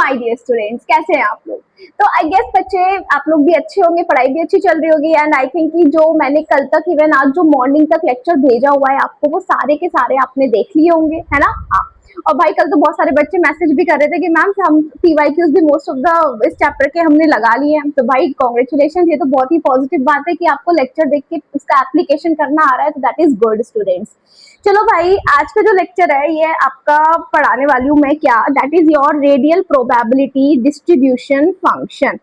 My dear students, कैसे हैं आप लोग। तो आई गेस बच्चे आप लोग भी अच्छे होंगे, पढ़ाई भी अच्छी चल रही होगी। एंड आई थिंक कि जो मैंने कल तक इवन आज जो मॉर्निंग तक लेक्चर भेजा हुआ है आपको, वो सारे के सारे आपने देख लिए होंगे, है ना। हाँ, और भाई कल तो बहुत सारे बच्चे मैसेज भी कर रहे थे कि मैम हम पीवाईक्यूज भी मोस्ट ऑफ द इस चैप्टर के हमने लगा लिए हैं। तो भाई कांग्रेचुलेशन, ये तो बहुत ही पॉजिटिव बात है कि आपको लेक्चर देख के उसका एप्लीकेशन करना आ रहा है, तो दैट इज गुड स्टूडेंट्स। चलो भाई, आज का जो लेक्चर है ये आपका पढ़ाने वाली हूँ मैं क्या, that is your radial probability distribution function.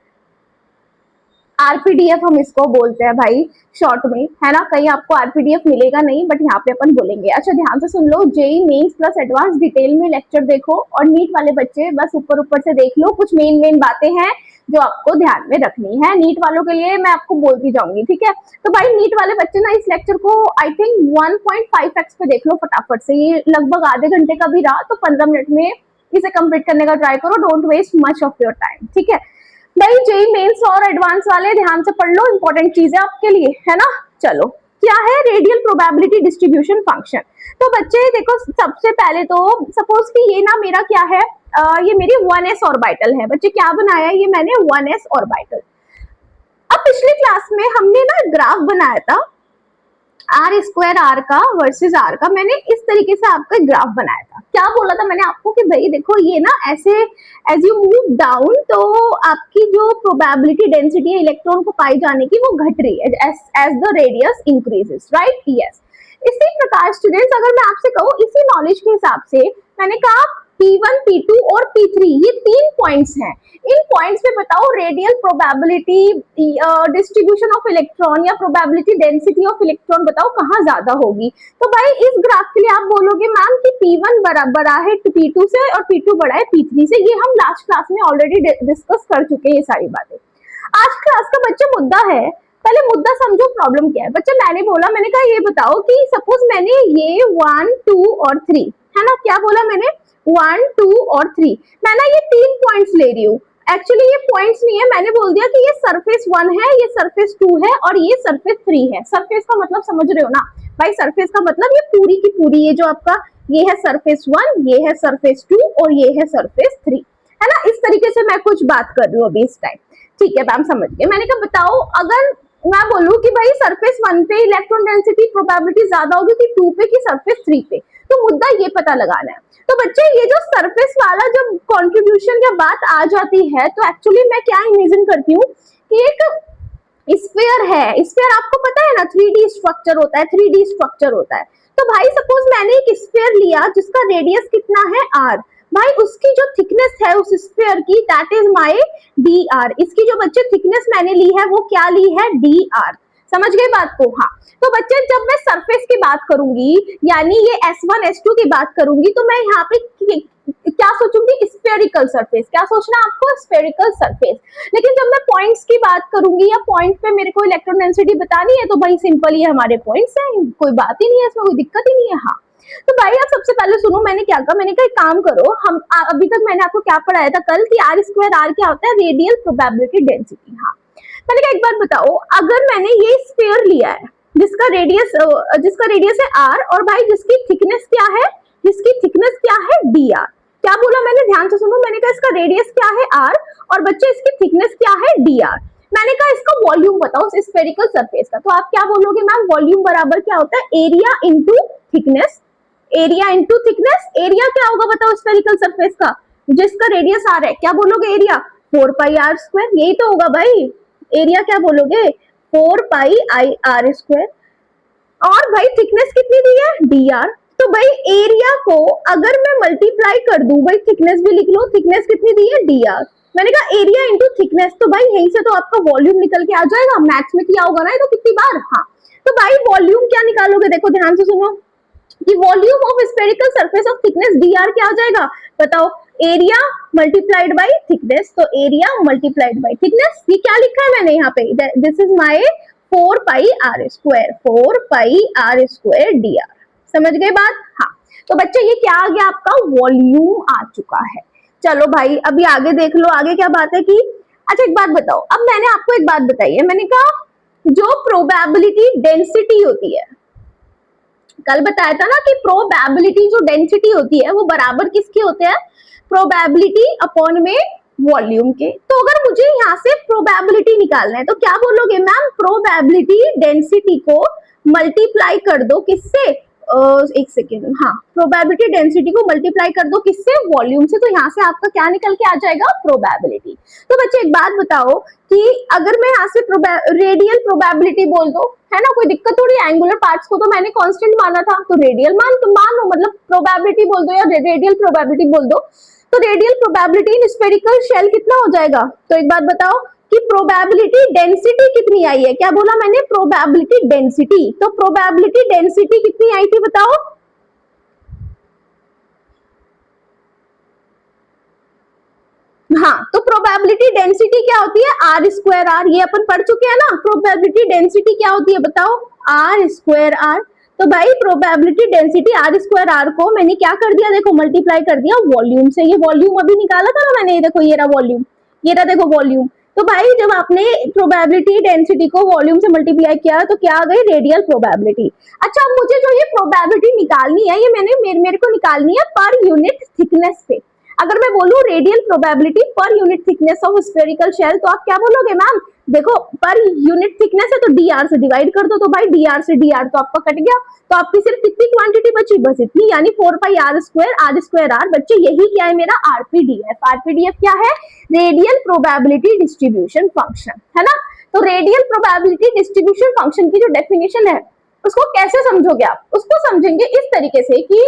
RPDF हम इसको बोलते हैं भाई शॉर्ट में, है ना। कहीं आपको आरपीडीएफ मिलेगा नहीं, बट यहाँ पे अपन बोलेंगे। अच्छा ध्यान से सुन लो, JEE mains plus advance detail में लेक्चर देखो, और नीट वाले बच्चे बस ऊपर ऊपर से देख लो। कुछ मेन बातें हैं जो आपको ध्यान में रखनी है। नीट वालों के लिए मैं आपको बोलती जाऊंगी, ठीक है। तो भाई नीट वाले बच्चे ना इस लेक्चर को आई थिंक 1.5x पे देख लो फटाफट से। ये लगभग आधे घंटे का भी रहा तो 15 मिनट में इसे कंप्लीट करने का ट्राई करो। Don't waste much of your time, ठीक है भाई। जेई मेंस और एडवांस वाले ध्यान से पढ़ लो, इंपॉर्टेंट चीज है आपके लिए, है ना। चलो, क्या है रेडियल प्रोबेबिलिटी डिस्ट्रीब्यूशन फंक्शन। तो बच्चे देखो, सबसे पहले तो सपोज कि ये ना मेरा क्या है, ये मेरी 1s ऑर्बिटल है। बच्चे क्या बनाया है, ये मैंने 1s ऑर्बिटल। अब पिछली क्लास में हमने ना ग्राफ बनाया था आर स्क्वायर आर का वर्सेस आर का। मैंने इस तरीके से आपका ग्राफ बनाया था। क्या बोला था मैंने आपको कि भाई देखो ये ना ऐसे एज यू मूव डाउन तो आपकी जो प्रोबेबिलिटी डेंसिटी है इलेक्ट्रॉन को पाई जाने की वो घट रही है as the radius increases, right. Yes, इसी प्रकार स्टूडेंट्स अगर मैं आपसे कहूँ इसी नॉलेज के हिसाब से, मैंने कहा P1, P2 और P3 ये 3 पॉइंट्स हैं। इन पॉइंट्स पे बताओ radial probability distribution of electron या प्रोबेबिलिटी डेंसिटी ऑफ इलेक्ट्रॉन बताओ कहाँ ज्यादा होगी। तो भाई इस ग्राफ के लिए आप बोलोगे मैम कि P1 बड़ा है P2 से और P2 बड़ा है P3 से। ये हम लास्ट क्लास में ऑलरेडी डिस्कस कर चुके हैं ये सारी बातें। आज क्लास का बच्चा मुद्दा है, पहले मुद्दा समझो प्रॉब्लम क्या है। बच्चा मैंने बोला, मैंने कहा ये बताओ कि सपोज मैंने ये 1, 2 और 3, है ना। क्या बोला मैंने, 1, 2 और 3। मैं ना ये 3 पॉइंट्स ले रही हूँ। एक्चुअली ये पॉइंट्स नहीं है, मैंने बोल दिया कि ये सरफेस 1 है, ये सरफेस 2 है और ये सरफेस 3 है। सरफेस का मतलब समझ रहे हो ना भाई, सरफेस का मतलब ये पूरी की पूरी, ये जो आपका ये है सरफेस 1, ये है सरफेस 2 और ये है सरफेस 3, है ना। इस तरीके से मैं कुछ बात कर रही हूँ अभी इस टाइम, ठीक है। मैम समझ गए। मैंने कहा बताओ अगर मैं बोलूं कि भाई सरफेस 1 पे इलेक्ट्रॉन डेंसिटी प्रोबेबिलिटी ज्यादा होगी कि 2 पे कि सरफेस 3 पे, तो मुद्दा ये पता लगाना है। तो बच्चे ये जो सरफेस वाला जब कंट्रीब्यूशन या बात आ जाती है तो एक्चुअली मैं क्या इमेजिन करती हूँ कि एक स्फीयर है। स्फीयर आपको पता है ना 3D स्ट्रक्चर होता है, 3D स्ट्रक्चर होता है। तो भाई सपोज मैंने एक स्फीयर लिया जिसका रेडियस कितना है r, भाई उसकी जो थिकनेस है उस स्फीयर की दैट इज माय dr। इसकी जो बच्चे थिकनेस मैंने ली है वो क्या ली है, dr। समझ गए बात को। हाँ, तो बच्चे जब मैं सरफेस की बात करूंगी यानी ये S1 S2 की बात करूंगी तो मैं यहाँ पे क्या सोचूंगी, स्फेरिकल सरफेस। क्या सोचना आपको, स्फेरिकल सरफेस। लेकिन जब मैं पॉइंट्स की बात करूंगी या पॉइंट पे मेरे को इलेक्ट्रॉन डेंसिटी बतानी है तो भाई सिंपल ही हमारे पॉइंट्स हैं, कोई बात ही नहीं है इसमें, कोई दिक्कत ही नहीं है। हाँ, तो भाई आप सबसे पहले सुनो मैंने क्या कहा। मैंने कहा एक काम करो, हम अभी तक मैंने आपको क्या पढ़ाया था कल कि आर स्क्वायर आर क्या होता है, रेडियल प्रोबेबिलिटी डेंसिटी। हाँ, मैंने कहा एक बार बताओ अगर मैंने ये स्फीयर लिया है जिसका रेडियस है r और भाई जिसकी थिकनेस क्या है, dr। क्या बोला मैंने, ध्यान से सुनो। मैंने कहा इसका रेडियस क्या है r और बच्चे इसकी थिकनेस क्या है dr। मैंने कहा इसका वॉल्यूम बताओ स्फेरिकल सरफेस का। तो आप क्या बोलोगे मैम, वॉल्यूम बराबर क्या होता है, area into thickness. Area into thickness, area क्या होगा बताओ स्फेरिकल सरफेस का, जिसका रेडियस r है। क्या बोलोगे एरिया, 4 पाई r स्क्वायर, यही तो होगा भाई। एरिया क्या बोलोगे, 4 पाई आई आर स्क्वायर। और भाई थिकनेस कितनी दी है, dr। तो भाई एरिया को अगर मैं मल्टीप्लाई कर दूं, भाई थिकनेस भी लिख लो, थिकनेस कितनी दी है, dr। मैंने कहा एरिया इंटू थिकनेस, तो भाई यहीं से तो आपका वॉल्यूम निकल के आ जाएगा। मैथ्स में किया होगा ना ये तो कितनी बार। हाँ, तो भाई वॉल्यूम क्या निकालोगे, देखो ध्यान से सुनो कि volume of spherical surface of thickness dr क्या हो जाएगा बताओ, एरिया मल्टीप्लाइड बाय थिकनेस। तो एरिया मल्टीप्लाइड बाय थिकनेस, ये क्या लिखा है मैंने यहाँ पे, this is my 4 pi r square, 4 pi r square dr। समझ गए बात। हाँ, तो बच्चे ये क्या आ गया, आपका वॉल्यूम आ चुका है। चलो भाई अभी आगे देख लो, आगे क्या बात है कि अच्छा एक बात बताओ। अब मैंने आपको एक बात बताई है, मैंने कहा जो प्रोबेबिलिटी डेंसिटी होती है, कल बताया था ना कि प्रोबेबिलिटी जो डेंसिटी होती है वो बराबर किसके होते हैं, प्रोबेबिलिटी अपॉन में वॉल्यूम के। तो अगर मुझे यहाँ से प्रोबेबिलिटी निकालना है तो क्या बोलोगे मैम, प्रोबेबिलिटी डेंसिटी को मल्टीप्लाई कर दो किससे, एक सेकेंड, हाँ, प्रोबेबिलिटी डेंसिटी को मल्टीप्लाई कर दो किससे, वॉल्यूम से। तो यहाँ से आपका क्या निकल के आ जाएगा, प्रोबेबिलिटी। तो बच्चे एक बात बताओ कि अगर मैं यहाँ से रेडियल प्रोबेबिलिटी बोल दो, है ना, कोई दिक्कत थोड़ी, एंगुलर पार्ट्स को तो मैंने कांस्टेंट माना था, तो रेडियल मानो, मतलब प्रोबेबिलिटी बोल दो या रेडियल प्रोबेबिलिटी बोल दो। तो radial probability in spherical shell कितना हो जाएगा, तो एक बात बताओ कि प्रोबेबिलिटी डेंसिटी कितनी आई है, क्या बोला मैंने, प्रोबेबिलिटी डेंसिटी। तो प्रोबेबिलिटी डेंसिटी कितनी आई थी बताओ, हाँ, तो प्रोबेबिलिटी डेंसिटी क्या होती है, आर स्क्वायर आर, ये अपन पढ़ चुके हैं ना। प्रोबेबिलिटी डेंसिटी क्या होती है बताओ, आर स्क्वायर आर। तो भाई probability density r square r को मैंने क्या कर दिया, देखो मल्टीप्लाई कर दिया वॉल्यूम से। ये वॉल्यूम अभी निकाला था ना मैंने, ये देखो, ये रहा वॉल्यूम, ये रहा देखो वॉल्यूम। तो भाई जब आपने प्रोबेबिलिटी डेंसिटी को वॉल्यूम से मल्टीप्लाई किया तो क्या आ गई, रेडियल प्रोबेबिलिटी। अच्छा, अब मुझे जो ये प्रोबेबिलिटी निकालनी है, ये मेरे को निकालनी है पर यूनिट थिकनेस पे। अगर मैं बोलूं radial probability per unit thickness of spherical shell, तो आप क्या बोलोगे मैम, देखो पर यूनिट थिकनेस है तो dr से डिवाइड कर दो, तो भाई dr से dr तो आपका कट गया, तो आपकी सिर्फ कितनी क्वांटिटी बची, बस इतनी, यानी 4 पाई आर स्क्वायर आर। बच्चे यही क्या है मेरा आरपीडीएफ। आरपीडीएफ क्या है, रेडियल प्रोबेबिलिटी डिस्ट्रीब्यूशन फंक्शन, है ना। तो रेडियल प्रोबेबिलिटी डिस्ट्रीब्यूशन फंक्शन की जो डेफिनेशन है उसको कैसे समझोगे आप, उसको समझेंगे इस तरीके से कि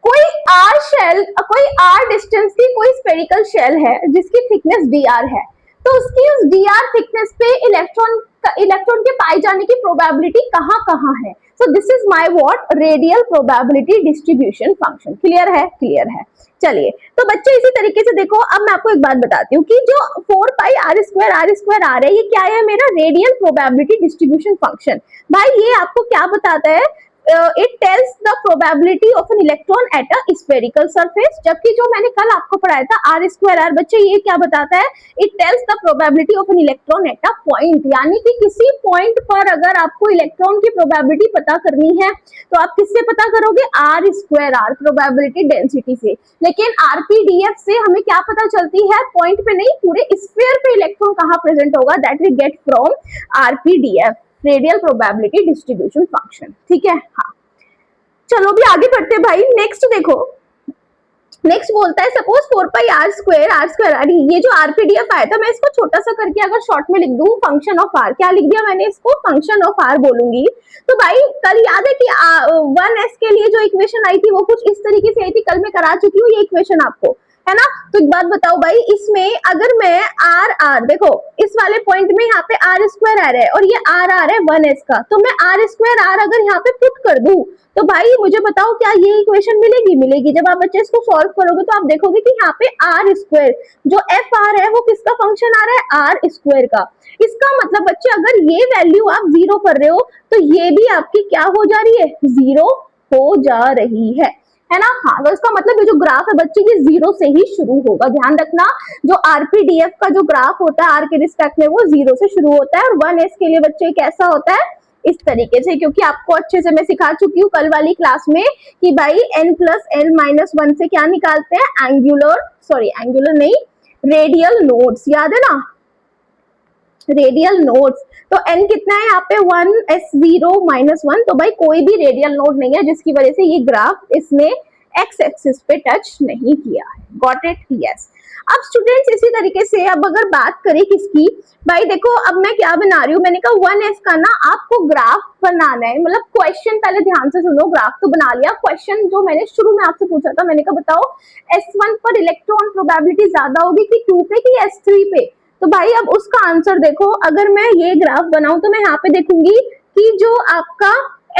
कोई आर शेल, कोई आर डिस्टेंस की कोई स्फेरिकल शेल है जिसकी थिकनेस dr है, तो उसकी उस dr थिकनेस पे इलेक्ट्रॉन के पाए जाने की प्रोबेबिलिटी कहाँ कहाँ है। So this is my what, radial probability distribution function. Clear है, क्लियर है। चलिए, तो बच्चे इसी तरीके से देखो, अब मैं आपको एक बात बताती हूँ कि जो 4 पाई आर स्क्वायर आ रहा है, ये क्या है मेरा, रेडियल प्रोबेबिलिटी डिस्ट्रीब्यूशन फंक्शन। भाई ये आपको क्या बताता है, it tells the probability of an electron at a spherical surface। जबकि जो मैंने कल आपको पढ़ाया था आर स्क्वायर आर, बच्चे ये क्या बताता है, it tells the probability of an electron at a point। यानी कि किसी पॉइंट पर अगर आपको इलेक्ट्रॉन की प्रोबेबिलिटी पता करनी है तो आप किससे पता करोगे, r square r, probability density से। लेकिन आरपीडीएफ से हमें क्या पता चलती है, पॉइंट पे नहीं, पूरे स्फीयर पे इलेक्ट्रॉन कहाँ प्रेजेंट होगा, that we get from RPDF, radial probability distribution function. ठीक है, हाँ, चलो भी आगे बढ़ते भाई। नेक्स्ट देखो, नेक्स्ट बोलता है suppose 4 pi r square r, ये जो आरपीडीएफ आया था मैं इसको छोटा सा करके अगर शॉर्ट में लिख दूं, फंक्शन ऑफ आर, क्या लिख दिया मैंने इसको, फंक्शन ऑफ आर बोलूंगी। तो भाई कल याद है कि 1s के लिए जो इक्वेशन आई थी वो कुछ इस तरीके से आई थी, कल मैं करा चुकी हूँ ये इक्वेशन आपको, है ना। तो एक बात बताओ भाई, इसमें अगर मैं आर देखो इस वाले पॉइंट में यहाँ पे आर स्क्वायर आर है और ये आर है 1s का, तो मैं आर स्क्वायर आर अगर यहाँ पे पुट कर दूं तो भाई मुझे बताओ क्या ये इक्वेशन मिलेगी। जब आप बच्चे इसको सॉल्व करोगे तो आप देखोगे कि यहाँ पे आर स्क्वायर जो एफ आर है वो किसका फंक्शन आ रहा है, आर स्क्वायर का। इसका मतलब बच्चे अगर ये वैल्यू आप 0 कर रहे हो तो ये भी आपकी क्या हो जा रही है, 0 हो जा रही है ना। हाँ, तो इसका मतलब ये जो ग्राफ है बच्चे ये 0 से ही शुरू होगा। ध्यान रखना, जो आरपीडीएफ का जो ग्राफ होता है आर के रिस्पेक्ट में वो 0 से शुरू होता है, और 1s के लिए बच्चे कैसा होता है, इस तरीके से। क्योंकि आपको अच्छे से मैं सिखा चुकी हूँ कल वाली क्लास में कि भाई n+n-1 से क्या निकालते हैं, एंगुलर नहीं, रेडियल नोड्स, याद है ना, रेडियल नोड्स। तो n कितना है यहाँ पे 1s0-1, तो भाई कोई भी रेडियल नोड नहीं है जिसकी वजह से ये ग्राफ इसने x एक्सिस पे टच नहीं किया है। Got it, yes. अब स्टूडेंट्स इसी तरीके से अब अगर बात करें किसकी, भाई देखो अब मैं क्या बना रही हूँ, मैंने कहा 1s का ना आपको ग्राफ बनाना है, मतलब क्वेश्चन पहले ध्यान से सुनो, ग्राफ तो बना लिया, क्वेश्चन जो मैंने शुरू में आपसे पूछा था, मैंने कहा बताओ s1 पर इलेक्ट्रॉन प्रोबेबिलिटी ज्यादा होगी कि 2 पे कि s3 पे। तो भाई अब उसका आंसर देखो, अगर मैं ये ग्राफ बनाऊं तो मैं यहाँ पे देखूंगी कि जो आपका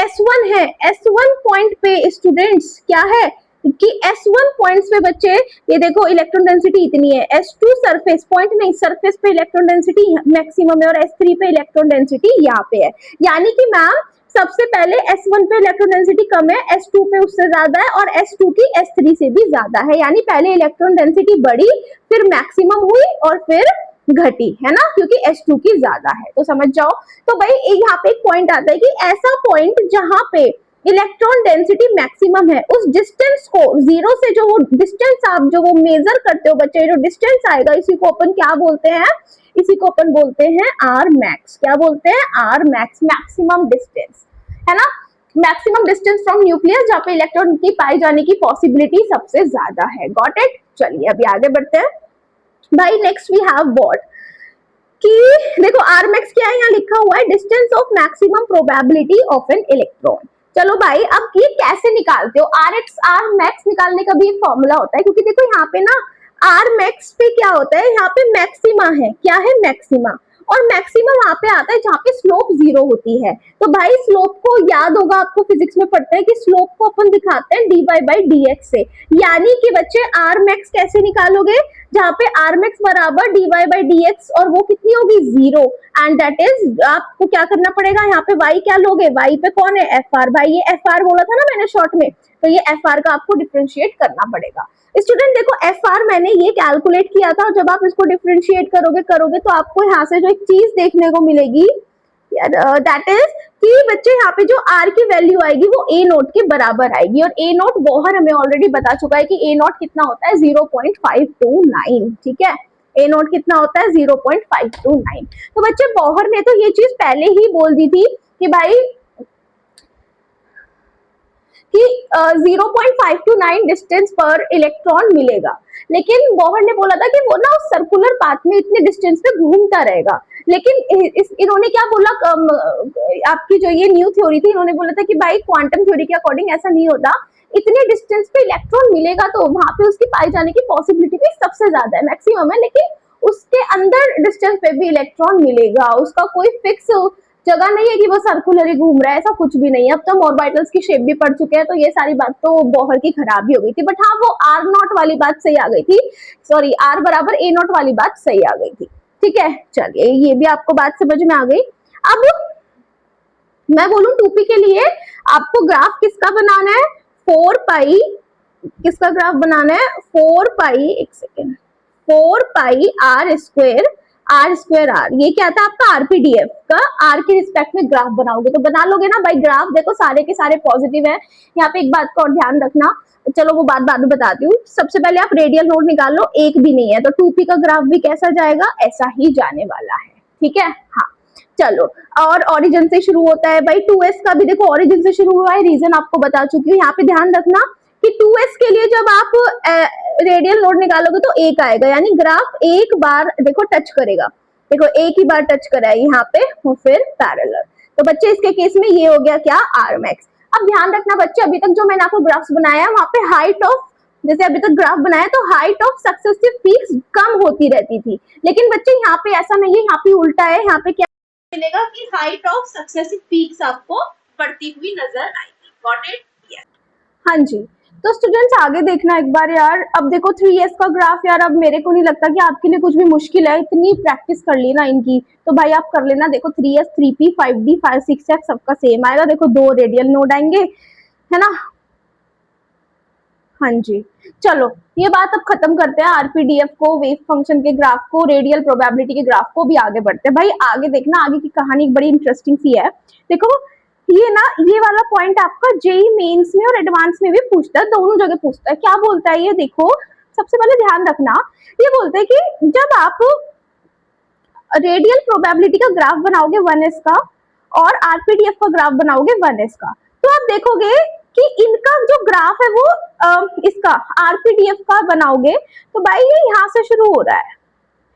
S1 है, S1 पॉइंट पे स्टूडेंट्स क्या है कि S1 पॉइंट्स पे बच्चे ये देखो इलेक्ट्रॉन डेंसिटी इतनी है, S2 सरफेस पॉइंट नहीं, सरफेस पे इलेक्ट्रॉन डेंसिटी मैक्सिमम है और S3 पे इलेक्ट्रॉन डेंसिटी यहाँ पे है। यानी कि मैम सबसे पहले S1 पे इलेक्ट्रॉन डेंसिटी कम है, S2 पे उससे ज्यादा है और S2 की S3 से भी ज्यादा है। यानी पहले इलेक्ट्रॉन डेंसिटी बढ़ी, फिर मैक्सिमम हुई और फिर घटी, है ना, क्योंकि H2 की ज्यादा है, तो समझ जाओ। तो भाई यहाँ पे एक पॉइंट आता है कि ऐसा पॉइंट जहां पे इलेक्ट्रॉन डेंसिटी मैक्सिमम है, उस डिस्टेंस को जीरो से जो वो डिस्टेंस आप जो वो मेजर करते हो बच्चे, जो डिस्टेंस आएगा इसी को अपन क्या बोलते हैं, इसी को अपन बोलते हैं आर मैक्स। क्या बोलते हैं? आर मैक्स, मैक्सिमम डिस्टेंस, है ना, मैक्सिमम डिस्टेंस फ्रॉम न्यूक्लियस जहाँ पे इलेक्ट्रॉन की पाए जाने की पॉसिबिलिटी सबसे ज्यादा है। Got it? चलिए अभी आगे बढ़ते हैं भाई। नेक्स्ट वी हैव व्हाट, कि देखो आर मैक्स क्या है, यहाँ लिखा हुआ है distance of maximum probability of an electron. चलो भाई, अब ये कैसे निकालते हो? आर मैक्स निकालने का भी एक फॉर्मूला होता है, क्योंकि देखो यहाँ पे ना आर मैक्स पे क्या होता है, यहाँ पे मैक्सिमा है। क्या है? मैक्सिमा। और मैक्सिमम वहां पे आता है जहाँ पे स्लोप जीरो होती है। तो भाई स्लोप को याद होगा आपको, फिजिक्स में पढ़ते हैं कि स्लोप को अपन दिखाते हैं dy बाई dx से। यानी कि बच्चे आर मैक्स कैसे निकालोगे? जहाँ पे आर मैक्स बराबर dy बाई dx, और वो कितनी होगी? जीरो। एंड दैट इज, आपको क्या करना पड़ेगा, यहाँ पे y क्या लोगे? y पे कौन है? fr। भाई ये fr बोला था ना मैंने शॉर्ट में, तो ये fr का आपको डिफरेंशिएट करना पड़ेगा। स्टूडेंट देखो fr मैंने ये कैलकुलेट किया था, और जब आप इसको डिफरेंशिएट करोगे तो आपको यहाँ से जो एक चीज देखने को मिलेगी, दैट इज कि बच्चे यहाँ पे जो r की वैल्यू आएगी वो a नोट के बराबर आएगी। और a नोट बोहर हमें ऑलरेडी बता चुका है कि a नोट कितना होता है? 0.529। ठीक है, a नोट कितना होता है? 0.529। तो बच्चे बोहर ने तो ये चीज पहले ही बोल दी थी कि भाई कि 0.529 डिस्टेंस पर इलेक्ट्रॉन मिलेगा, लेकिन बोहर ने बोला था कि वो ना उस सर्कुलर पाथ में इतने डिस्टेंस पे घूमता रहेगा। लेकिन इन्होंने क्या बोला, आपकी जो ये न्यू थ्योरी थी, इन्होंने बोला था कि भाई क्वांटम थ्योरी के अकॉर्डिंग ऐसा नहीं होता, इतने डिस्टेंस पे इलेक्ट्रॉन मिलेगा तो वहां पे उसकी पाए जाने की पॉसिबिलिटी भी सबसे ज्यादा है, मैक्सिमम है, लेकिन उसके अंदर डिस्टेंस पे भी इलेक्ट्रॉन मिलेगा, उसका कोई फिक्स जगह नहीं है कि वो सर्कुलर ही घूम रहा है, ऐसा कुछ भी नहीं है। अब तो हम ऑर्बिटल्स की शेप भी पढ़ चुके हैं, तो ये सारी बात तो बोहर की खराबी हो गई थी। बट हाँ, वो आर नॉट वाली बात सही आ गई थी, सॉरी आर बराबर ए नॉट वाली बात सही आ गई थी। ठीक है, चलिए ये भी आपको बात समझ में आ गई। अब मैं बोलूं टूपी के लिए आपको ग्राफ किसका बनाना है? 4 पाई, किसका ग्राफ बनाना है? 4 पाई, एक second, 4 pi r square r, ये क्या था आपका? आरपीडीएफ का आर के रिस्पेक्ट में ग्राफ बनाओगे तो बना लोगे ना भाई। ग्राफ देखो सारे के सारे पॉजिटिव है। यहाँ पे एक बात का और ध्यान रखना, चलो वो बात बाद में बताती हूँ। सबसे पहले आप रेडियल नोड निकाल लो, एक भी नहीं है, तो 2p का ग्राफ भी कैसा जाएगा? ऐसा ही जाने वाला है। ठीक है, हाँ चलो। और ओरिजिन से शुरू होता है भाई, 2s का भी देखो ओरिजिन से शुरू हुआ है, रीजन आपको बता चुकी हूँ। यहाँ पे ध्यान रखना कि 2s के लिए जब आप रेडियल नोड निकालोगे तो एक आएगा, यानी ग्राफ एक बार देखो टच करेगा, देखो एक ही बार टच करा है यहाँ पे, फिर पैरेलल। तो बच्चे इसके केस में ये हो गया क्या? R max. अब ध्यान रखना बच्चे, अभी तक जो मैंने आपको ग्राफ्स बनाया है वहां पे हाइट ऑफ, जैसे अभी तक ग्राफ बनाया तो हाइट ऑफ सक्सेसिव पीक्स कम होती रहती थी, लेकिन बच्चे यहाँ पे ऐसा नहीं है, यहाँ पे उल्टा है। यहाँ पे क्या मिलेगा कि हाइट ऑफ सक्सेसिव पीक्स आपको बढ़ती हुई नजर आएगी। Got it? यस, हाँ जी। तो स्टूडेंट्स आगे देखना एक बार यार। अब देखो 3s का ग्राफ यार, अब मेरे को नहीं लगता कि आपके लिए कुछ भी मुश्किल है, इतनी प्रैक्टिस कर ली ना इनकी, तो भाई आप कर लेना। देखो 3s 3p 5d 5 6f सबका सेम आएगा। देखो 2 रेडियल नोड आएंगे, है ना। हाँ जी, चलो ये बात अब खत्म करते हैं, आरपीडीएफ को, वेव फंक्शन के ग्राफ को, रेडियल प्रोबेबिलिटी के ग्राफ को, भी आगे बढ़ते हैं भाई। आगे देखना, आगे की कहानी बड़ी इंटरेस्टिंग सी है। देखो ये ना, ये वाला पॉइंट आपका जेई मेंस में और एडवांस में भी पूछता है, दोनों जगह पूछता है। क्या बोलता है ये? देखो सबसे पहले ध्यान रखना, ये बोलता है कि जब आप रेडियल प्रोबेबिलिटी का ग्राफ बनाओगे 1s का, और आरपीडीएफ का ग्राफ बनाओगे 1s का, तो आप देखोगे कि इनका जो ग्राफ है वो इसका आरपीडीएफ का बनाओगे तो भाई ये यहाँ से शुरू हो रहा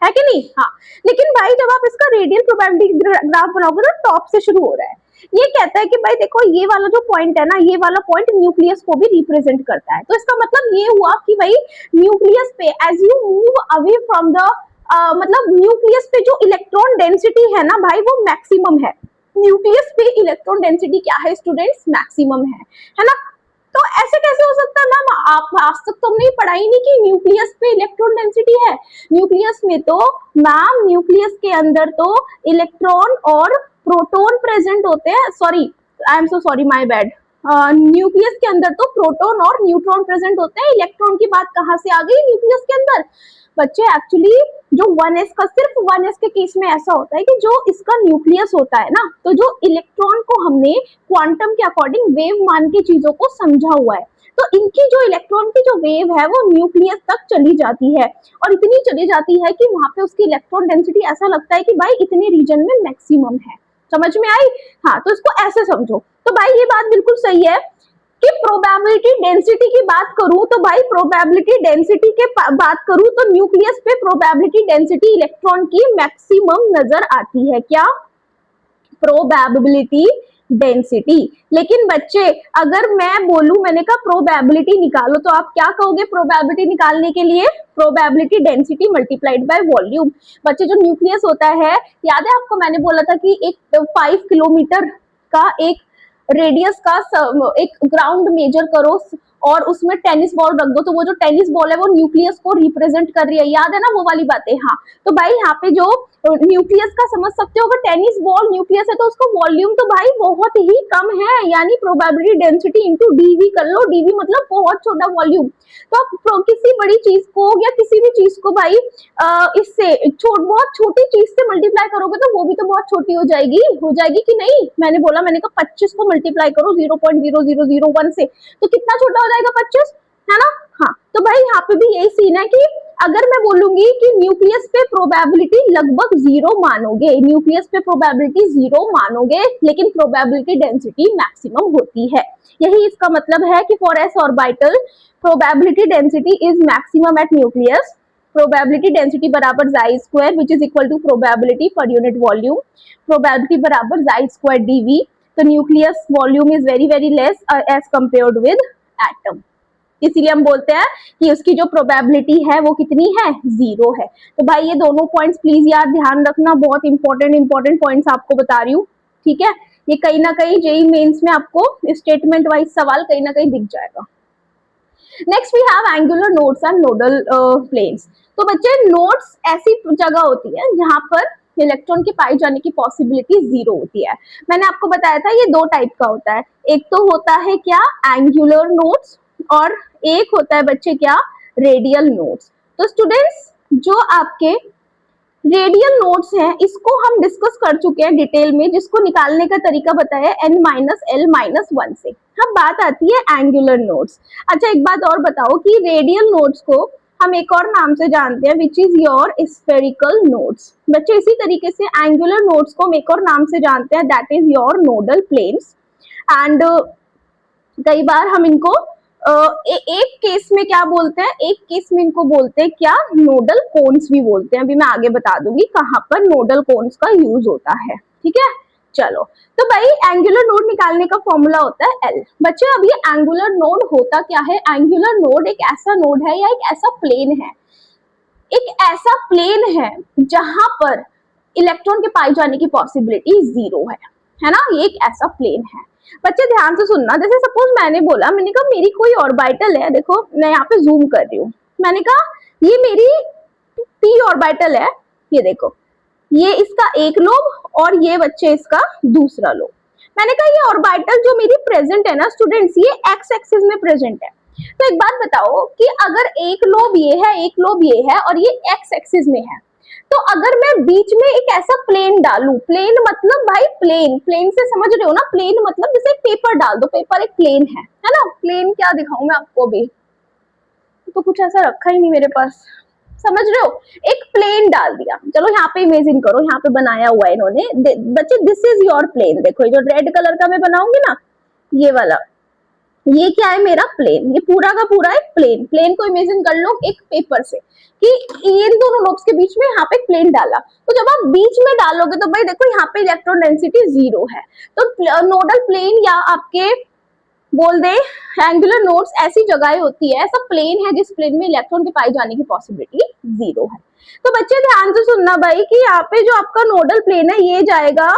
है कि नहीं? हाँ, लेकिन भाई जब आप इसका रेडियल प्रोबेबिलिटी ग्राफ बनाओगे तो टॉप से शुरू हो रहा है। ये कहता है कि भाई देखो ये वाला जो पॉइंट है ना, ये वाला पॉइंट न्यूक्लियस को भी रिप्रेजेंट करता है। तो इसका मतलब ये हुआ कि भाई न्यूक्लियस पे as you move away from the मतलब न्यूक्लियस पे जो इलेक्ट्रॉन डेंसिटी है ना भाई, वो मैक्सिमम है। न्यूक्लियस पे इलेक्ट्रॉन डेंसिटी क्या है स्टूडेंट्स? मैक्सिमम है ना। तो ऐसे कैसे हो सकता है मैम? आप आज तक तो हमने पढ़ा ही नहीं कि न्यूक्लियस पे इलेक्ट्रॉन डेंसिटी है। न्यूक्लियस में तो मैम, न्यूक्लियस के अंदर तो इलेक्ट्रॉन और प्रोटॉन प्रेजेंट होते हैं। Sorry, I am so sorry, my bad. Nucleus के अंदर तो प्रोटॉन और न्यूट्रॉन प्रेजेंट होते हैं। इलेक्ट्रॉन की बात कहाँ से आ गई न्यूक्लियस के अंदर? बच्चे एक्चुअली जो 1s का, सिर्फ 1s के केस में ऐसा होता है कि जो इसका न्यूक्लियस होता है ना, तो जो इलेक्ट्रॉन को हमने क्वांटम के अकॉर्डिंग वेव मान के चीजों को समझा हुआ है, तो इनकी जो इलेक्ट्रॉन की जो वेव है वो न्यूक्लियस तक चली जाती है, और इतनी चली जाती है कि वहां पे उसकी इलेक्ट्रॉन डेंसिटी ऐसा लगता है कि भाई इतने रीजन में मैक्सिमम है। समझ में आई? हाँ, तो इसको ऐसे समझो। तो भाई ये बात बिल्कुल सही है कि प्रोबेबिलिटी डेंसिटी की बात करूं तो भाई प्रोबेबिलिटी डेंसिटी के बात करूं तो न्यूक्लियस पे प्रोबेबिलिटी डेंसिटी इलेक्ट्रॉन की मैक्सिमम नजर आती है। क्या? Probability density. लेकिन बच्चे अगर मैं बोलूं, मैंने कहा प्रोबेबिलिटी निकालो, तो आप क्या कहोगे प्रोबेबिलिटी निकालने के लिए? Probability density multiplied by volume. बच्चे जो न्यूक्लियस होता है, याद है आपको मैंने बोला था कि एक 5 किलोमीटर का एक रेडियस का एक ग्राउंड मेजर करो और उसमें टेनिस बॉल रख दो, तो वो जो टेनिस बॉल है वो न्यूक्लियस को रिप्रेजेंट कर रही है। याद है ना वो वाली बातें? हाँ, तो भाई यहाँ पे जो न्यूक्लियस का समझ सकते हो, अगर टेनिस बॉल न्यूक्लियस है तो उसका वॉल्यूम तो भाई बहुत ही कम है, यानी प्रोबेबिलिटी डेंसिटी इंटू डीवी कर लो। डीवी मतलब बहुत छोटा वॉल्यूम। तो आप किसी बड़ी चीज को या किसी भी चीज को भाई इससे बहुत छोटी चीज से मल्टीप्लाई करोगे तो वो भी तो बहुत छोटी हो जाएगी कि नहीं? मैंने बोला, मैंने कहा 25 को मल्टीप्लाई करो 0.0001 से, तो कितना छोटा हो जाएगा? 25, है ना? हाँ, तो भाई यहाँ पे भी यही सीन है कि अगर मैं बोलूंगी कि न्यूक्लियस पे प्रोबेबिलिटी लगभग 0 मानोगे, न्यूक्लियस पे प्रोबेबिलिटी 0 मानोगे, लेकिन प्रोबेबिलिटी डेंसिटी मैक्सिमम होती है। यही इसका मतलब है कि for S orbital probability density is maximum at nucleus. Probability density बराबर जाई square which is equal to probability per unit volume. Probability बराबर जाई स्क्वायर डीवी। तो nucleus volume is very very less as compared with atom, इसीलिए हम बोलते हैं कि उसकी जो प्रोबेबिलिटी है वो कितनी है? 0 है। तो भाई ये दोनों पॉइंट्स प्लीज यार ध्यान रखना, बहुत इंपॉर्टेंट पॉइंट्स आपको बता रही हूँ, ठीक है? ये कहीं ना कहीं जेई मेंस में आपको स्टेटमेंट वाइज सवाल कहीं ना कहीं दिख जाएगा। Next we have angular nodes and nodal planes. तो बच्चे नोड्स ऐसी जगह होती है जहां पर इलेक्ट्रॉन के पाए जाने की पॉसिबिलिटी 0 होती है। मैंने आपको बताया था ये दो टाइप का होता है, एक तो होता है क्या? एंगुलर नोड्स, और एक होता है बच्चे क्या? Radial nodes. तो स्टूडेंट्स जो आपके रेडियल नोड्स हैं इसको हम डिस्कस कर चुके हैं डिटेल में, जिसको निकालने का तरीका बताया n-l-1 से। अब बात आती है एंगुलर नोड्स। अच्छा एक बात और बताओ कि रेडियल नोड्स को हम एक और नाम से जानते हैं which is your spherical nodes. बच्चे इसी तरीके से एंगुलर नोड्स को हम एक और नाम से जानते हैं, that is your nodal planes. And कई बार हम इनको एक केस में क्या बोलते हैं? एक केस में इनको बोलते हैं क्या? नोडल कोन्स भी बोलते हैं। अभी मैं आगे बता दूंगी कहां पर नोडल कोन्स का यूज होता है, ठीक है? चलो, तो भाई एंगुलर नोड निकालने का फॉर्मूला होता है एल। बच्चे अब ये एंगुलर नोड होता क्या है? एंगुलर नोड एक ऐसा नोड है या एक ऐसा प्लेन है, एक ऐसा प्लेन है जहां पर इलेक्ट्रॉन के पाए जाने की पॉसिबिलिटी 0 है ना? ये एक ऐसा प्लेन है। बच्चे ध्यान से सुनना, जैसे सपोज मैंने बोला, मैंने कहा मेरी कोई ऑर्बिटल है, देखो मैं यहाँ पे जूम कर रही हूँ, मैंने कहा ये मेरी पी ऑर्बिटल है, ये देखो ये इसका एक लोब और ये बच्चे इसका दूसरा लोब। मैंने कहा ये ऑर्बिटल जो मेरी प्रेजेंट है ना स्टूडेंट्स, ये एक्स एक्सिस में प्रेजेंट है। तो एक बात बताओ कि अगर एक लोब ये है, एक लोब ये है और ये एक्स एक्सिस में है, तो अगर मैं बीच में एक ऐसा प्लेन डालूं, प्लेन मतलब भाई प्लेन से समझ रहे हो ना? प्लेन मतलब जैसे एक पेपर डाल दो, पेपर एक प्लेन है ना? प्लेन क्या दिखाऊं मैं आपको? भी तो कुछ ऐसा रखा ही नहीं मेरे पास, समझ रहे हो? एक प्लेन डाल दिया, चलो यहाँ पे इमेजिन करो, यहाँ पे बनाया हुआ है इन्होंने। बच्चे दिस इज योर प्लेन, देखो ये जो रेड कलर का मैं बनाऊंगी ना, ये वाला, ये क्या है? मेरा प्लेन। ये पूरा का पूरा एक प्लेन को इमेजिन कर लो एक पेपर से कि इन दोनों लोब्स के बीच में यहाँ पे प्लेन डाला, तो जब आप बीच में डालोगे तो भाई देखो यहाँ पे इलेक्ट्रॉन डेंसिटी 0 है। तो नोडल प्लेन या आपके बोल दे एंगुलर नोड्स ऐसी जगह होती है, ऐसा प्लेन है जिस प्लेन में इलेक्ट्रॉन के पाए जाने की पॉसिबिलिटी 0 है। तो बच्चे ध्यान से सुनना भाई कि यहाँ पे जो आपका नोडल प्लेन है ये जाएगा,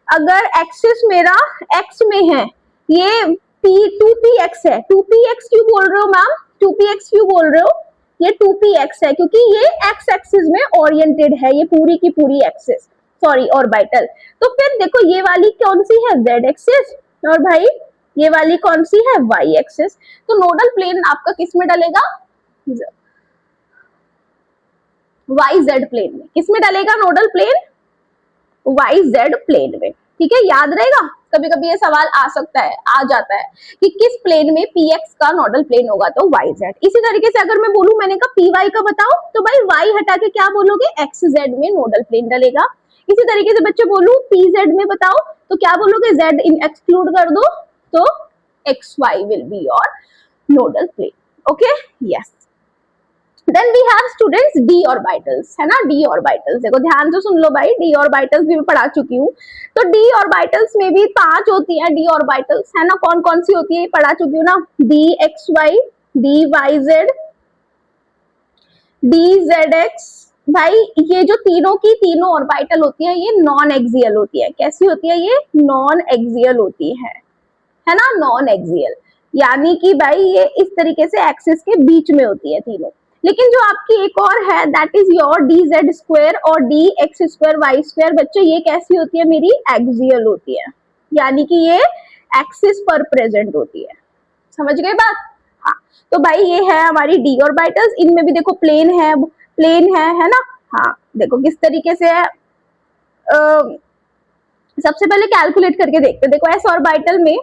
अगर एक्सिस मेरा एक्स में है, ये टू पी एक्स है। 2px क्यों बोल रहे हो मैम? 2px क्यों बोल रहे हो? ये 2px है क्योंकि ये एक्स एक्सिस में ओरिएंटेड है, ये पूरी की पूरी एक्सिस, सॉरी ऑर्बिटल। तो फिर देखो ये वाली कौन सी है? जेड एक्सिस, और भाई ये वाली कौन सी है? Y axis. तो नोडल प्लेन आपका किस में डलेगा? वाई जेड प्लेन में। किसमें डलेगा nodal plane? Y Z plane में। ठीक है, याद रहेगा, कभी कभी ये सवाल आ सकता है, आ जाता है कि किस प्लेन में px का नोडल प्लेन होगा, तो वाई जेड। इसी तरीके से अगर मैं बोलूं, मैंने कहा py का बताओ, तो भाई y हटा के क्या बोलोगे, xz में नोडल प्लेन डलेगा। इसी तरीके से बच्चे बोलूं pz में बताओ, तो क्या बोलोगे, z इन एक्सक्लूड कर दो, तो xy will be your nodal plane. Okay, yes. Then we have students d orbitals, है ना, डी ऑर्बिटल्स। देखो ध्यान से सुन लो भाई, डी ऑर्बिटल्स भी मैं पढ़ा चुकी हूँ। तो डी ऑर्बिटल्स में भी 5 होती है डी ऑर्बिटल्स, है ना। कौन कौन सी होती है ये पढ़ा चुकी हूँ ना, d x y, d y z, d z x. भाई ये जो तीनों की तीनों ऑर्बिटल होती है, ये नॉन एक्सियल होती है। कैसी होती है ये? नॉन एक्सियल होती है ना, नॉन एक्सियल। यानी कि भाई ये इस तरीके से एक्सिस के बीच में होती है तीनों। लेकिन जो आपकी एक और है, that is your D Z square और D X square Y square. बच्चे ये कैसी होती है मेरी? एक्सियल होती है, यानी कि ये एक्सिस पर प्रेजेंट होती है। समझ गए बात? हाँ, तो भाई ये है हमारी डी ऑर्बिटल्स। इनमें भी देखो प्लेन है ना। हाँ, देखो किस तरीके से है। सबसे पहले कैलकुलेट करके देखते। देखो एस ऑर्बिटल में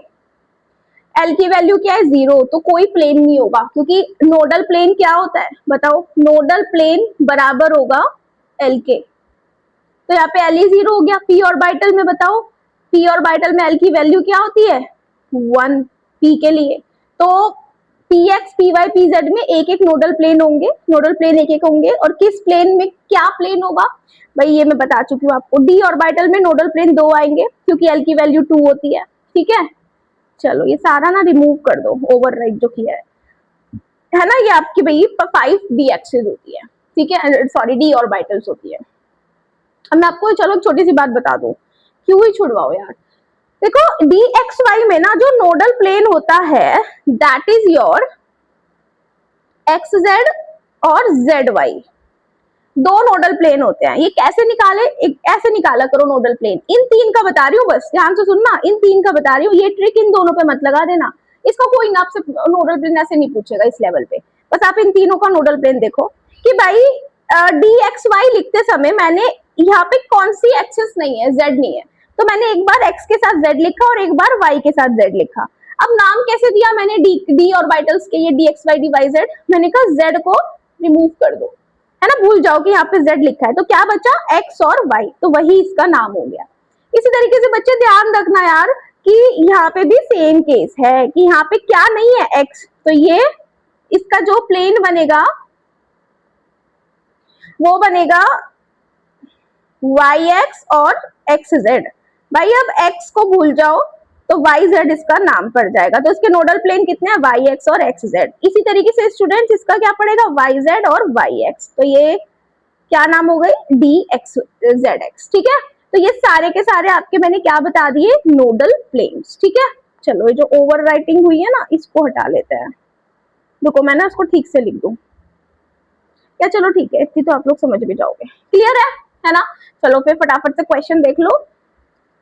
एल की वैल्यू क्या है? 0, तो कोई प्लेन नहीं होगा, क्योंकि नोडल प्लेन क्या होता है बताओ? नोडल प्लेन बराबर होगा एल के। तो यहाँ पे एल ही 0 हो गया। पी ऑर्बिटल में बताओ, पी ऑर्बिटल में एल की वैल्यू क्या होती है? 1 पी के लिए। तो p x, p y, p z में एक एक नोडल प्लेन होंगे, नोडल प्लेन एक एक होंगे। और किस प्लेन में क्या प्लेन होगा भाई, ये मैं बता चुकी हूँ आपको। डी ऑर्बिटल में नोडल प्लेन 2 आएंगे, क्योंकि एल की वैल्यू 2 होती है। ठीक है, चलो ये सारा ना रिमूव कर दो, ओवरराइट जो किया है ना। ये आपकी भाई 5 डी एक्सिस होती है, ठीक है, सॉरी डी ऑर्बिटल्स होती है। अब मैं आपको चलो छोटी सी बात बता दूं, क्यों ही छुड़वाओ यार। देखो डी एक्स वाई में ना जो नोडल प्लेन होता है, that is your x Z और जेड वाई। 2 नोडल प्लेन होते हैं। ये कैसे निकाले? एक ऐसे निकाला करो नोडल प्लेन। इन 3 का बता रही हूँ, बस ध्यान से सुनना, इन 3 का बता रही हूँ। ये ट्रिक इन दोनों पे मत लगा देना, इसका कोई ना आपसे नोडल प्लेन ऐसे नहीं पूछेगा इस लेवल पे। बस आप इन तीनों का नोडल प्लेन देखो कि भाई डी एक्स वाई लिखते समय मैंने यहाँ पे कौन सी एक्सिस नहीं है, जेड नहीं है, तो मैंने एक बार एक्स के साथ जेड लिखा और एक बार वाई के साथ जेड लिखा। अब नाम कैसे दिया मैंने डी ऑर्बिटल्स के? ये d x y d y z. मैंने कहा जेड को रिमूव कर दो, है ना, भूल जाओ कि यहाँ पे z लिखा है, तो क्या बचा? x और y, तो वही इसका नाम हो गया। इसी तरीके से बच्चे ध्यान रखना यार कि यहाँ पे भी सेम केस है कि यहाँ पे क्या नहीं है? x। तो ये इसका जो प्लेन बनेगा वो बनेगा yx और xz। भाई अब x को भूल जाओ तो yz इसका नाम पड़ जाएगा। तो इसके नोडल प्लेन कितने हैं? yx और xz। इसी तरीके से स्टूडेंट्स इसका क्या पड़ेगा? yz और yx। तो ये क्या नाम हो गई? dx zx। ठीक है, तो ये सारे के सारे आपके मैंने क्या बता दिए? Nodal planes. ठीक है, चलो ये जो ओवर राइटिंग हुई है ना, इसको हटा लेते हैं। देखो मैं ना इसको ठीक से लिख दूं क्या? चलो ठीक है, इतनी तो आप लोग समझ भी जाओगे। क्लियर है ना। चलो फिर फटाफट से क्वेश्चन देख लो।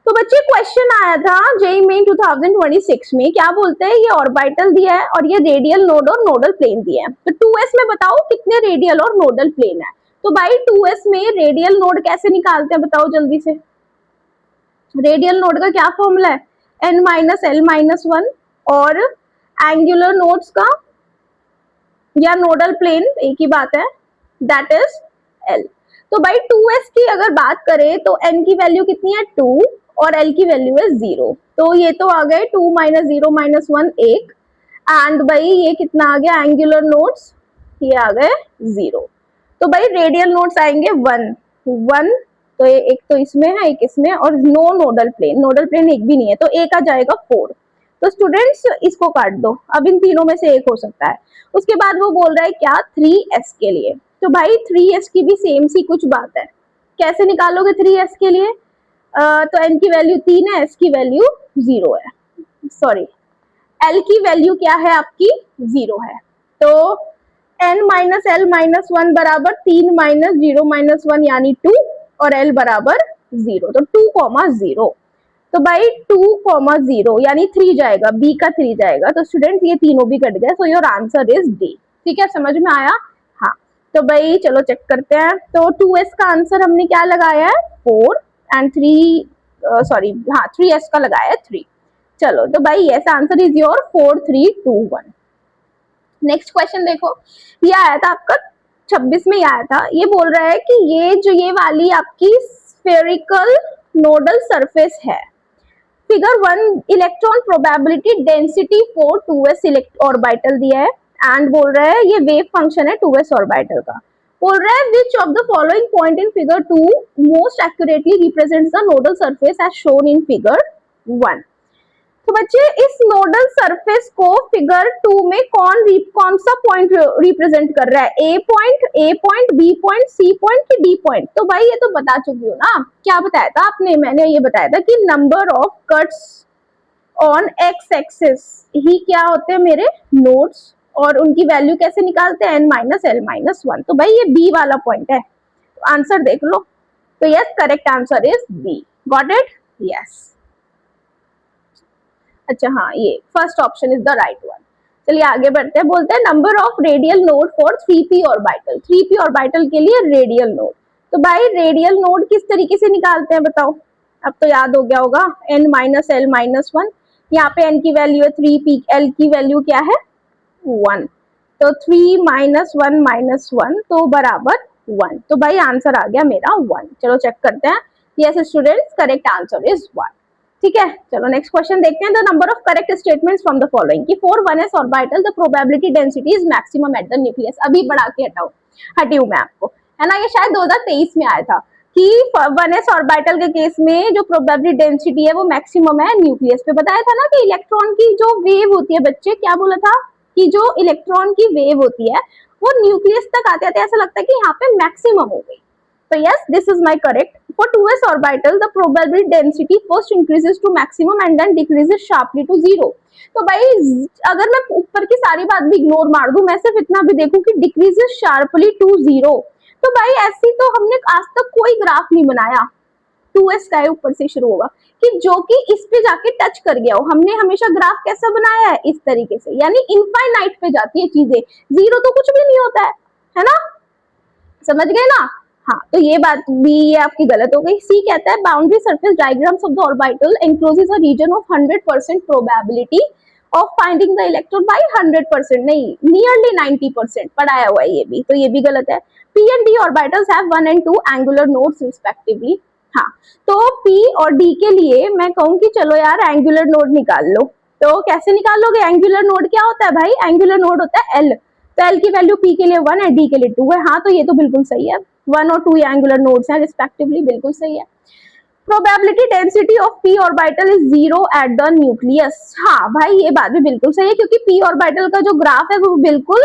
तो बच्चे क्वेश्चन आया था जेईई मेन 2026 में, क्या बोलते हैं? ये ऑर्बिटल दिया है और ये रेडियल नोड और नोडल प्लेन दिया है। तो 2s में बताओ कितने रेडियल और नोडल प्लेन है? तो भाई 2s में रेडियल नोड कैसे निकालते हैं बताओ जल्दी से। रेडियल नोड का क्या फॉर्मूला है? n minus L minus 1। और एंगुलर नोड्स का या नोडल प्लेन एक ही बात है, दैट इज l। तो भाई 2s की अगर बात करें तो n की वैल्यू कितनी है? 2 और l की वैल्यू है 0। तो ये तो आ गए 2 माइनस 0 माइनस 1 1। एंड भाई ये कितना आ गया? एंगुलर नोड्स ये आ गए 0। तो भाई रेडियल नोड्स आएंगे 1 1। तो ये एक तो इसमें है एक इसमें, और no nodal plane, nodal plane एक भी नहीं है, तो एक आ जाएगा 4। तो स्टूडेंट्स इसको काट दो, अब इन तीनों में से एक हो सकता है। उसके बाद वो बोल रहा है क्या? 3s के लिए। तो भाई 3s की भी सेम सी कुछ बात है। कैसे निकालोगे 3s के लिए? तो n की वैल्यू 3 है, s की वैल्यू 0 है, सॉरी l की वैल्यू क्या है आपकी? 0 है। तो n माइनस एल माइनस 1 बराबर 3 माइनस 0 माइनस 1 यानी 2 और l बराबर 0। तो 2,0। तो भाई 2,0 यानी 3 जाएगा, b का 3 जाएगा। तो स्टूडेंट ये तीनों भी कट गए, so your answer is D. ठीक है, समझ में आया? हाँ, तो भाई चलो चेक करते हैं। तो 2s का आंसर हमने क्या लगाया है 4 एंड 3 सॉरी हाँ 3s का लगाया है 3। चलो तो भाई yes answer is your 4 3 2 1। Next question देखो, ये आया था आपका 26 में, आया था। ये बोल रहा है कि ये वाली आपकी स्फेरिकल नोडल सरफेस है। Figure 1 electron probability density for 2s orbital दिया है एंड बोल रहा है ये वेव फंक्शन है 2s ऑर्बिटल का। बोल रहा है which of the following point in figure 2 most accurately represents the nodal surface as shown in figure 1। तो बच्चे इस नोडल सरफेस को फिगर 2 में कौन सा पॉइंट रिप्रेजेंट कर रहा है, A point, B point, C point कि डी पॉइंट। तो भाई ये तो बता चुकी हूँ ना, क्या बताया था आपने, मैंने ये बताया था कि number of cuts on X axis ही क्या होते हैं मेरे नोड्स, और उनकी वैल्यू कैसे निकालते हैं n-l-1। तो भाई ये बी वाला पॉइंट है, तो आंसर देख लो। तो yes correct answer is b. Got it? Yes. अच्छा हाँ ये first option is the right one. चलिए आगे बढ़ते हैं। बोलते हैं number of radial node for 3p orbital. 3p orbital के लिए रेडियल नोड। तो भाई रेडियल नोड किस तरीके से निकालते हैं बताओ, अब तो याद हो गया होगा n-l-1। यहाँ पे n की वैल्यू है 3p, l की वैल्यू क्या है 1, तो 3 - 1 - 1 तो बराबर 1। तो भाई आंसर आ गया मेरा 1। चलो चेक करते हैं। Yes students correct answer is 1। ठीक है चलो नेक्स्ट क्वेश्चन देखते हैं। The number of correct statements from the following कि फॉर 1s ऑर्बिटल the probability density is maximum at the nucleus. अभी बढ़ा के हटी हूं मैं आपको, है ना। ये शायद 2023 में आया था कि 1s ऑर्बिटल के केस में जो प्रोबेबिलिटी डेंसिटी है वो मैक्सिमम है न्यूक्लियस पे। बताया था ना कि इलेक्ट्रॉन की जो वेव होती है, बच्चे क्या बोला था कि जो इलेक्ट्रॉन की वेव होती है वो न्यूक्लियस तक आते आते ऐसा लगता है कि यहाँ पे मैक्सिमम हो गई। So yes, this is my correct. For 2s orbital, the probability density first increases to maximum and then decreases sharply to 0. तो भाई अगर मैं ऊपर की सारी बात भी इग्नोर मार दूं, मैं सिर्फ इतना भी देखूं कि decreases sharply to 0, तो भाई ऐसी तो हमने आज तक कोई ग्राफ नहीं बनाया 2s का ऊपर से शुरू होगा कि जो कि इस पे जाके टच कर गया हो। हमने हमेशा ग्राफ कैसा बनाया है इस तरीके से, यानी इनफाइनाइट पे जाती है चीजें, जीरो तो कुछ भी नहीं होता है ना, समझ गए ना। हाँ तो ये बात भी ये आपकी गलत हो गई। सी कहता है boundary surface diagrams of the orbital encloses a region of 100% probability of finding the electron by 100%, नहीं नियरली 90% पढ़ाया हुआ है ये भी, तो ये भी गलत है। P and D orbitals have 1 and 2 angular nodes respectively. हाँ तो पी और डी के लिए मैं कहूँ कि चलो यार एंगुलर नोड निकाल लो। तो कैसे निकालोगे, एंगुलर नोड क्या होता है भाई, एंगुलर नोड होता है एल। तो एल की वैल्यू पी के लिए 1 है, डी के लिए 2 है। हाँ तो ये तो बिल्कुल सही है, 1 और 2 एंगुलर नोड्स हैं रिस्पेक्टिवली, बिल्कुल सही है। Probability density of p orbital is 0 eight the nucleus. हाँ भाई ये बात भी बिल्कुल सही है, क्योंकि p ऑर्बिटल का जो ग्राफ है वो बिल्कुल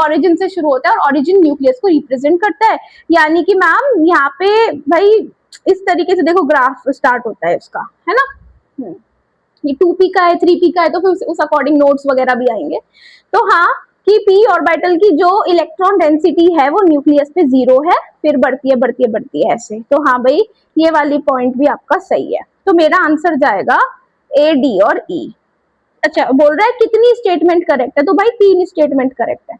ओरिजिन से शुरू होता है और ओरिजिन न्यूक्लियस को रिप्रेजेंट करता है। यानी कि मैम यहाँ पे भाई इस तरीके से देखो ग्राफ स्टार्ट होता है इसका, है ना। ये 2p का है 3p का है तो फिर उस अकॉर्डिंग नोड्स वगैरह भी आएंगे। तो हाँ कि p ऑर्बिटल की जो इलेक्ट्रॉन डेंसिटी है वो न्यूक्लियस पे 0 है, फिर बढ़ती है ऐसे। तो हाँ भाई ये वाली पॉइंट भी आपका सही है। तो मेरा आंसर जाएगा ए, डी और ई। अच्छा बोल रहा है कितनी स्टेटमेंट करेक्ट है, तो भाई 3 स्टेटमेंट करेक्ट है।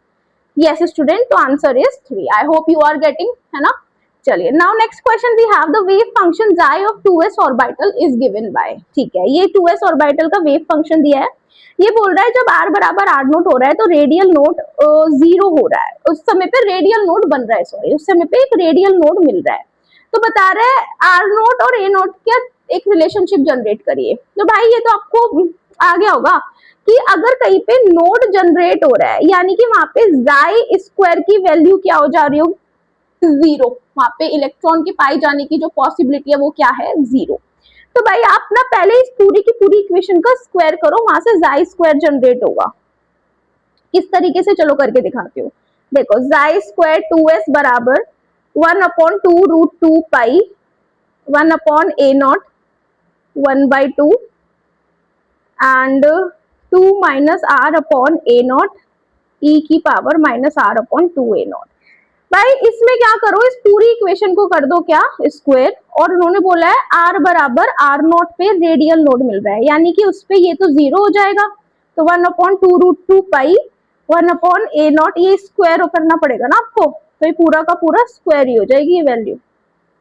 यस स्टूडेंट, तो answer is 3। I hope you are getting, है ना। चलिए now next question we have the wave function xi of 2s orbital is given by. ठीक है ये 2s ऑर्बिटल का वेव फंक्शन दिया है। ये बोल रहा है जब r बराबर r नोट हो रहा है तो रेडियल नोट 0 हो रहा है, उस समय पे रेडियल नोट बन रहा है, सॉरी उस समय पे एक रेडियल नोट मिल रहा है। तो बता रहे हैं r नोट और a नोट क्या एक रिलेशनशिप जनरेट करिए। तो भाई ये तो आपको आ गया होगा कि अगर कहीं पे नोड जनरेट हो रहा है यानी कि वहां पे xi स्क्वायर की वैल्यू क्या हो जा रही हो 0, वहां पे इलेक्ट्रॉन के पाए जाने की जो पॉसिबिलिटी है वो क्या है 0। तो भाई आप ना पहले इस पूरी की पूरी इक्वेशन का स्क्वायर करो, वहां से xi स्क्वायर जनरेट होगा। किस तरीके से चलो करके दिखाती हूँ। देखो xi स्क्वायर 2s बराबर 1/2 √ 2 पाई 1/a0 1/2 एंड 2 - r/a0 e की पावर -r/2a0। भाई इसमें क्या करो, इस पूरी इक्वेशन को कर दो क्या स्क्वायर, और उन्होंने बोला है r बराबर r0 पे रेडियल नोड मिल रहा है, यानी कि उस पे ये तो 0 हो जाएगा। तो 1/2 √ 2 पाई 1/a0 ये स्क्वायर करना पड़ेगा ना आपको। तो ये पूरा का पूरा स्क्वायर ही हो जाएगी ये वैल्यू,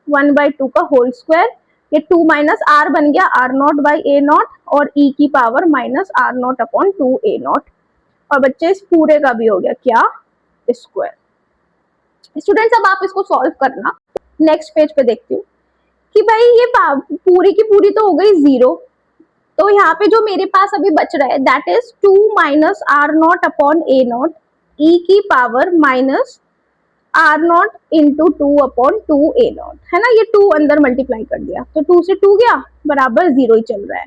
1/2 का होल स्क्वायर। ये 2 माइनस आर बन गया r naught by a naught, और ई की power minus are naught upon 2 A naught. और बच्चे इस पूरे का भी हो गया क्या, स्क्वायर। स्टूडेंट्स अब आप इसको सॉल्व करना। नेक्स्ट पेज पे देखती हूँ कि भाई ये पूरी की पूरी तो हो गई 0, तो यहाँ पे जो मेरे पास अभी बच रहा है that is 2 minus are naught upon A naught E की power minus are naught into 2 upon 2 A naught, है ना। ये 2 अंदर मल्टीप्लाई कर दिया तो 2 से 2 गया, बराबर 0 ही चल रहा है।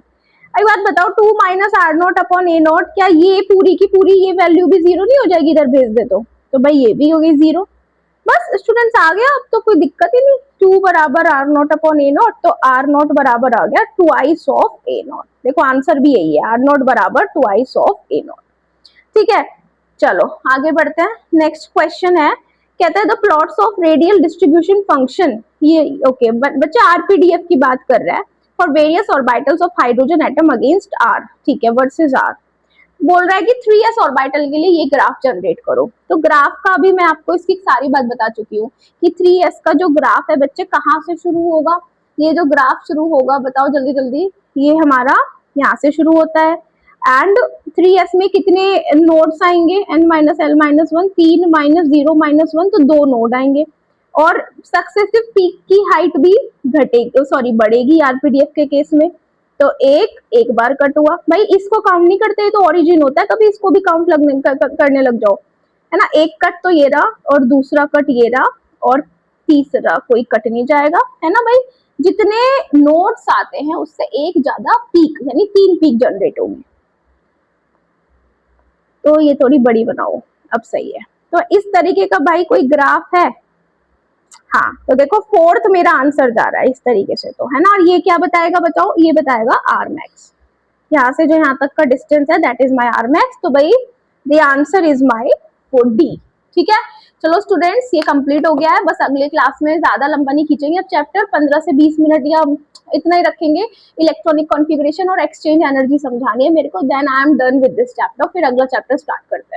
एक बात बताओ, 2 minus are naught upon A naught, क्या ये पूरी की पूरी ये वैल्यू भी 0 नहीं हो जाएगी इधर भेज दे तो भाई ये भी हो गई 0। बस स्टूडेंट्स आ गया, अब तो कोई दिक्कत ही नहीं। 2 बराबर आर नॉट अपॉन ए नॉट, तो आर नॉट बराबर आ गया ट्वाइस ऑफ ए नॉट। देखो आंसर भी यही है, आर नॉट बराबर ट्वाइस ऑफ ए नॉट। ठीक है, चलो आगे बढ़ते हैं। नेक्स्ट क्वेश्चन है, कहता है the plots of radial distribution function, ये ओके बच्चा आरपीडीएफ की बात कर रहा है, for various orbitals of hydrogen atom against r, ठीक है, वर्सेस आर। बोल रहा है कि 3s ऑर्बिटल के लिए ये ग्राफ जनरेट करो। तो ग्राफ का भी मैं आपको इसकी सारी बात बता चुकी हूँ कि 3s का जो ग्राफ है बच्चे कहाँ से शुरू होगा। ये जो ग्राफ शुरू होगा बताओ जल्दी जल्दी, ये हमारा यहाँ से शुरू होता है। एंड 3s में कितने नोड्स आएंगे, n minus L minus 1, 3 minus 0 minus 1, तो 2 नोड आएंगे। और सक्सेसिव पीक की हाइट भी घटेगी, सॉरी बढ़ेगी आरपीडीएफ के केस में। तो एक बार कट हुआ, भाई इसको काउंट नहीं करते तो ओरिजिन होता है, कभी इसको भी काउंट करने लग जाओ, है ना। एक कट तो ये रहा और दूसरा कट ये रहा और तीसरा कोई कट नहीं जाएगा, है ना भाई। जितने नोड्स आते हैं उससे एक ज्यादा पीक यानी 3 पीक जनरेट होंगे। तो ये थोड़ी बड़ी बनाओ, अब सही है। तो इस तरीके का भाई कोई ग्राफ है, हाँ। तो देखो फोर्थ मेरा आंसर जा रहा है इस तरीके से, तो है ना। और ये क्या बताएगा बताओ, ये बताएगा आर मैक्स। यहाँ से जो यहाँ तक का डिस्टेंस है that is my R max. तो भाई the answer is my for D. ठीक है, चलो स्टूडेंट्स ये कंप्लीट हो गया है। बस अगले क्लास में ज्यादा लंबा नहीं खींचेंगे, अब चैप्टर 15 से 20 मिनट या इतना ही रखेंगे। इलेक्ट्रॉनिक कॉन्फ़िगरेशन और एक्सचेंज एनर्जी समझानी है मेरे को, then I am done with this chapter. फिर अगला चैप्टर स्टार्ट करते हैं।